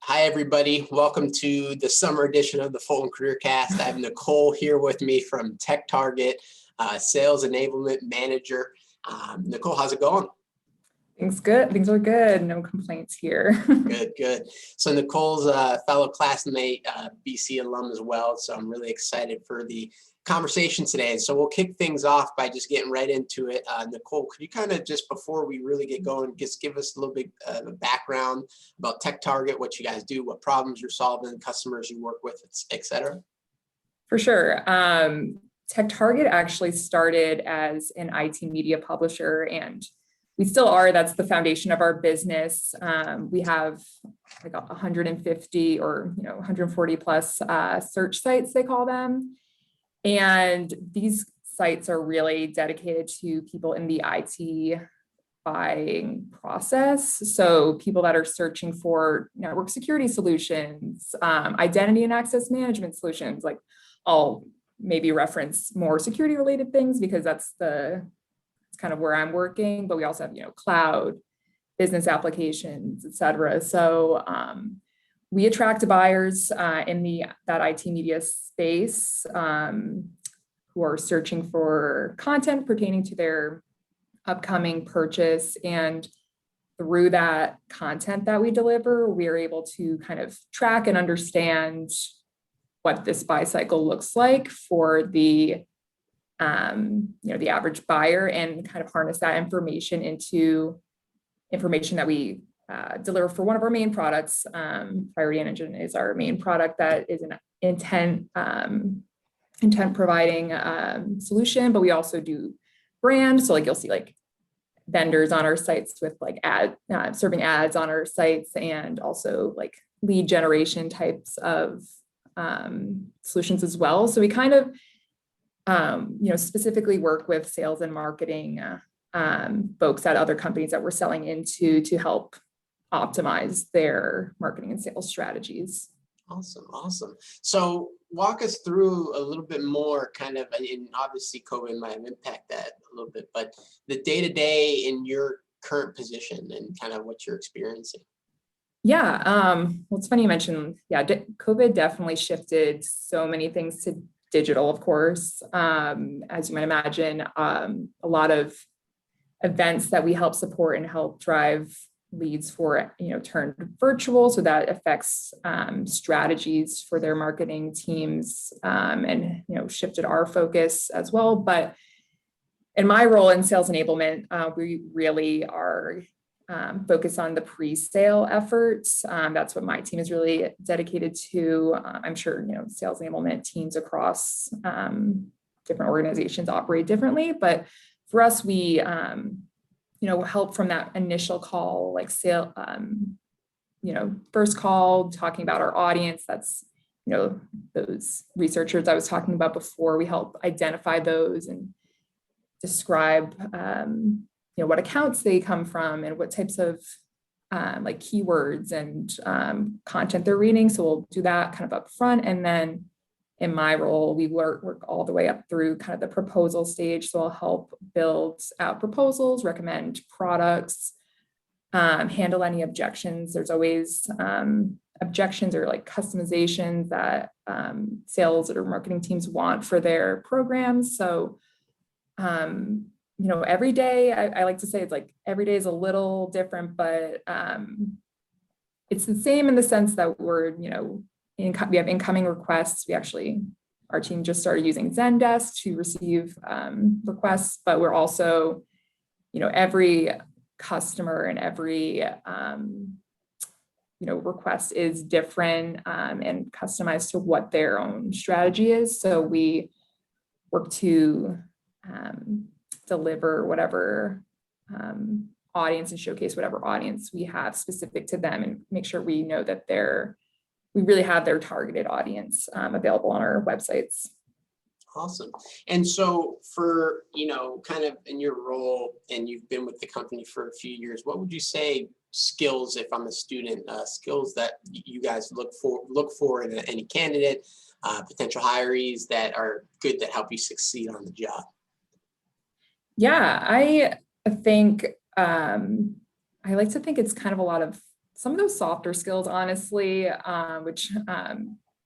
Hi, everybody. Welcome to the summer edition of the Fulton Career Cast. I have Nicole here with me from TechTarget, Sales Enablement Manager. Nicole, how's it going? Things good. Things are good. No complaints here. Good. So Nicole's a fellow classmate, BC alum as well. So I'm really excited for the conversation today. So we'll kick things off by just getting right into it. Nicole, could you kind of just before we really get going, just give us a little bit of a background about TechTarget, what you guys do, what problems you're solving, customers you work with, et cetera? For sure. TechTarget actually started as an IT media publisher, and we still are. That's the foundation of our business. We have like 150 or 140 plus search sites, they call them. And these sites are really dedicated to people in the IT buying process. So people that are searching for network security solutions, identity and access management solutions. Like I'll maybe reference more security related things because that's kind of where I'm working, but we also have, cloud, business applications, et cetera. So we attract buyers in that IT media space who are searching for content pertaining to their upcoming purchase. And through that content that we deliver, we are able to kind of track and understand what this buy cycle looks like for the average buyer and kind of harness that information into information that we deliver for one of our main products. Priority Engine is our main product that is an intent providing solution, but we also do brand. So like you'll see like vendors on our sites with like serving ads on our sites, and also like lead generation types of solutions as well. So we kind of specifically work with sales and marketing folks at other companies that we're selling into to help optimize their marketing and sales strategies. Awesome. So walk us through a little bit more kind of, and obviously COVID might have impacted that a little bit, but the day-to-day in your current position and kind of what you're experiencing. Yeah, well, it's funny you mentioned, COVID definitely shifted so many things to digital, of course. As you might imagine, a lot of events that we help support and help drive leads for, turned virtual. So that affects strategies for their marketing teams and, shifted our focus as well. But in my role in sales enablement, we really are focused on the pre-sale efforts. That's what my team is really dedicated to. I'm sure, sales enablement teams across different organizations operate differently, but for us, we, help from that initial call, like sale, first call, talking about our audience. That's, those researchers I was talking about before. We help identify those and describe, what accounts they come from and what types of like keywords and content they're reading. So we'll do that kind of up front. And then in my role, we work all the way up through kind of the proposal stage. So I'll help build out proposals, recommend products, handle any objections. There's always objections or like customizations that sales or marketing teams want for their programs. So every day, I like to say it's like every day is a little different, but it's the same in the sense that we're, we have incoming requests. Our team just started using Zendesk to receive requests, but we're also, every customer and every, request is different and customized to what their own strategy is. So we work to deliver whatever audience and showcase whatever audience we have specific to them and make sure we know that we really have their targeted audience available on our websites. Awesome. And so for, kind of in your role, and you've been with the company for a few years, what would you say skills, if I'm a student, skills that you guys look for in any candidate, potential hirees that are good that help you succeed on the job? Yeah, I think I like to think it's kind of a lot of some of those softer skills, honestly, which,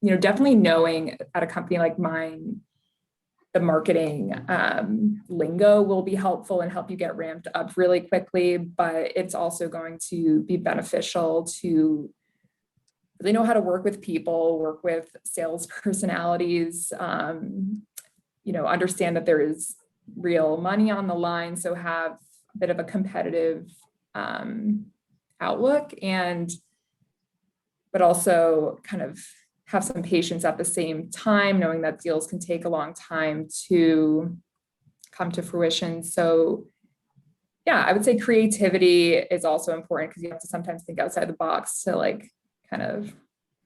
definitely knowing at a company like mine, the marketing lingo will be helpful and help you get ramped up really quickly, but it's also going to be beneficial to really know how to work with people, work with sales personalities, understand that there is real money on the line. So have a bit of a competitive outlook, but also kind of have some patience at the same time, knowing that deals can take a long time to come to fruition. So yeah, I would say creativity is also important because you have to sometimes think outside the box to like kind of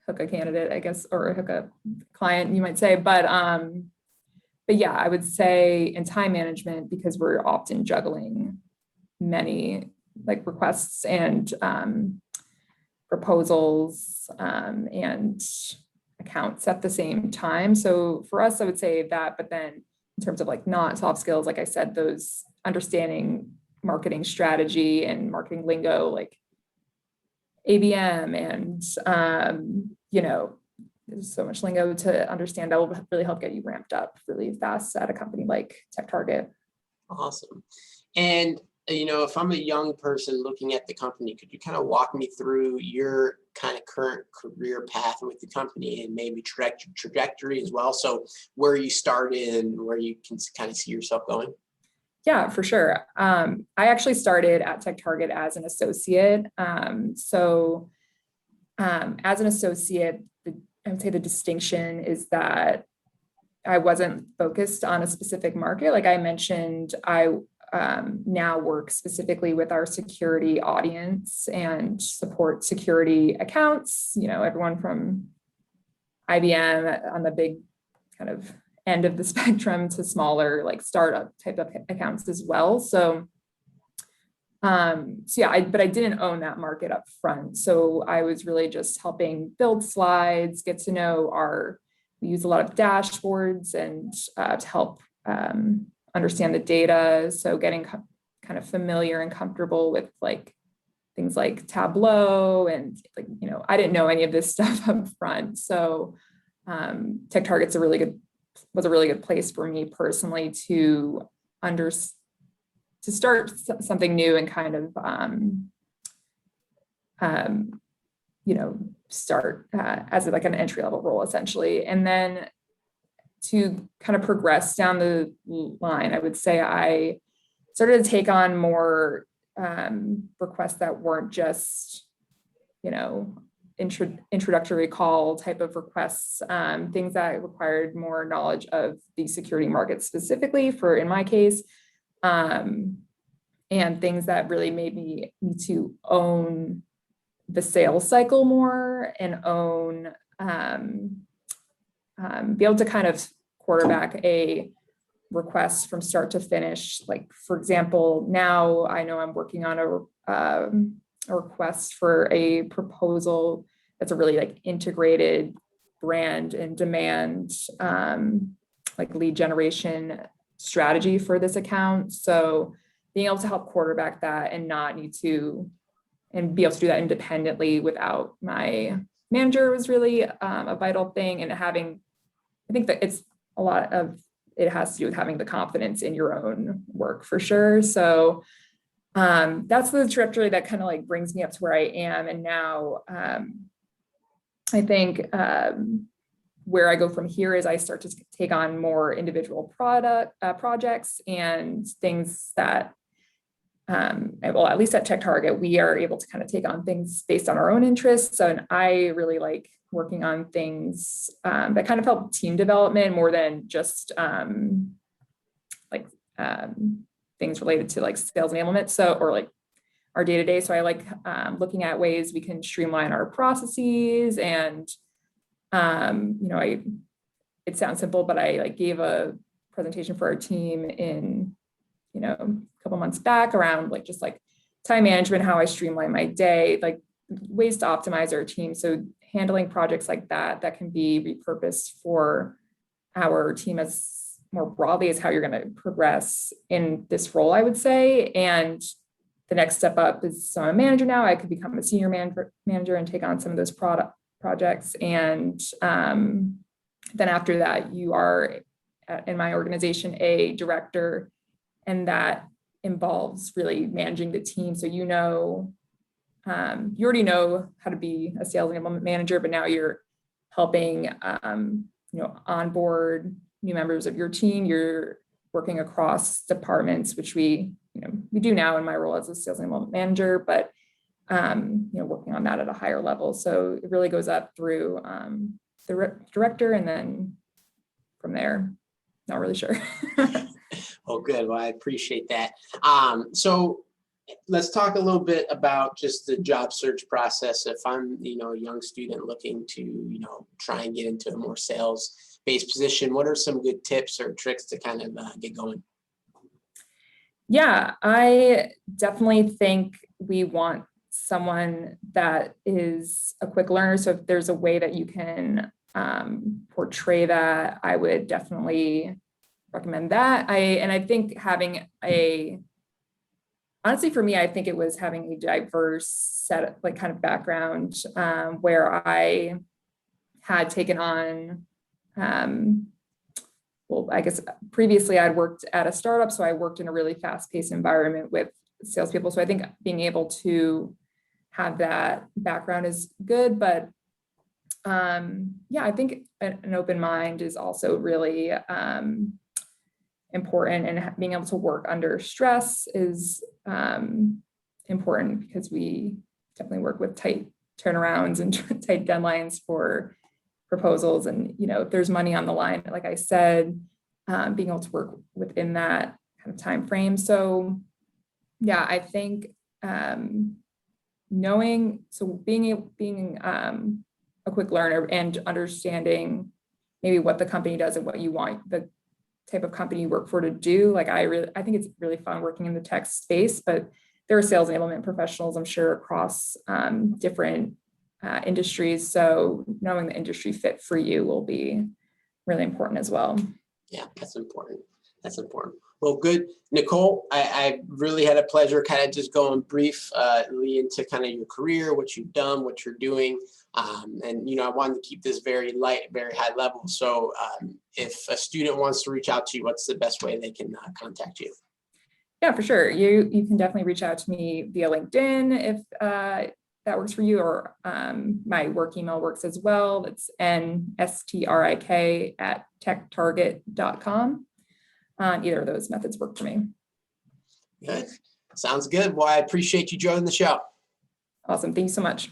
hook a candidate, I guess, or hook a client, you might say. But yeah, I would say in time management, because we're often juggling many like requests and proposals and accounts at the same time. So for us, I would say that, but then in terms of like not soft skills, like I said, those understanding marketing strategy and marketing lingo, like ABM and, there's so much lingo to understand that will really help get you ramped up really fast at a company like TechTarget. Awesome. And if I'm a young person looking at the company, could you kind of walk me through your kind of current career path with the company and maybe trajectory as well? So where you started and where you can kind of see yourself going? Yeah, for sure. I actually started at TechTarget as an associate. As an associate, I would say the distinction is that I wasn't focused on a specific market. Like I mentioned, I now work specifically with our security audience and support security accounts, everyone from IBM on the big kind of end of the spectrum to smaller like startup type of accounts as well. But I didn't own that market up front. So I was really just helping build slides, get to know we use a lot of dashboards and to help understand the data. So getting kind of familiar and comfortable with like things like Tableau and like, I didn't know any of this stuff up front. So TechTarget's was a really good place for me personally to start something new and kind of, start as like an entry level role essentially. And then to kind of progress down the line, I would say I started to take on more requests that weren't just, introductory call type of requests, things that required more knowledge of the security market specifically in my case, and things that really made me need to own the sales cycle more and be able to kind of quarterback a request from start to finish. Like, for example, now I know I'm working on a request for a proposal that's a really like integrated brand and demand, like lead generation strategy for this account. So being able to help quarterback that and not need to, and be able to do that independently without my manager was really a vital thing. And I think that it has to do with having the confidence in your own work for sure. So that's the trajectory that kind of like brings me up to where I am. And now I think where I go from here is I start to take on more individual projects and things that, well, at least at TechTarget, we are able to kind of take on things based on our own interests. So, and I really like working on things that kind of help team development more than just things related to like sales enablement. So, or like our day-to-day. So I like looking at ways we can streamline our processes and, it sounds simple, but I like gave a presentation for our team in, a couple months back around like just like time management, how I streamline my day, like ways to optimize our team. So handling projects like that can be repurposed for our team as more broadly as how you're going to progress in this role, I would say. And the next step up is, so I'm a manager now, I could become a senior manager and take on some of those projects. And then after that, you are, in my organization, a director, and that involves really managing the team. So you already know how to be a sales enablement manager, but now you're helping onboard new members of your team. You're working across departments, which we do now in my role as a sales enablement manager, but working on that at a higher level. So it really goes up through the director, and then from there, not really sure. Oh, good. Well, I appreciate that. So let's talk a little bit about just the job search process. If I'm, a young student looking to, try and get into a more sales-based position, what are some good tips or tricks to kind of get going? Yeah, I definitely think we want someone that is a quick learner. So if there's a way that you can portray that, I would definitely recommend that. I think honestly, for me, I think it was having a diverse set of kind of background, where I had taken on, I guess previously I'd worked at a startup, so I worked in a really fast-paced environment with salespeople. So I think being able to have that background is good, but I think an open mind is also really important, and being able to work under stress is important, because we definitely work with tight turnarounds and tight deadlines for proposals. And, if there's money on the line, like I said, being able to work within that kind of time frame. So yeah, I think being a quick learner and understanding maybe what the company does and what you want the type of company you work for to do. Like I think it's really fun working in the tech space, but there are sales enablement professionals, I'm sure, across different industries. So knowing the industry fit for you will be really important as well. Yeah, that's important. That's important. Well, good. Nicole, I really had a pleasure kind of just going briefly into kind of your career, what you've done, what you're doing. And, I wanted to keep this very light, very high level. So if a student wants to reach out to you, what's the best way they can contact you? Yeah, for sure. You can definitely reach out to me via LinkedIn if that works for you, or my work email works as well. It's nstrik@techtarget.com. Either of those methods work for me. Good. Sounds good. Well, I appreciate you joining the show. Awesome. Thank you so much.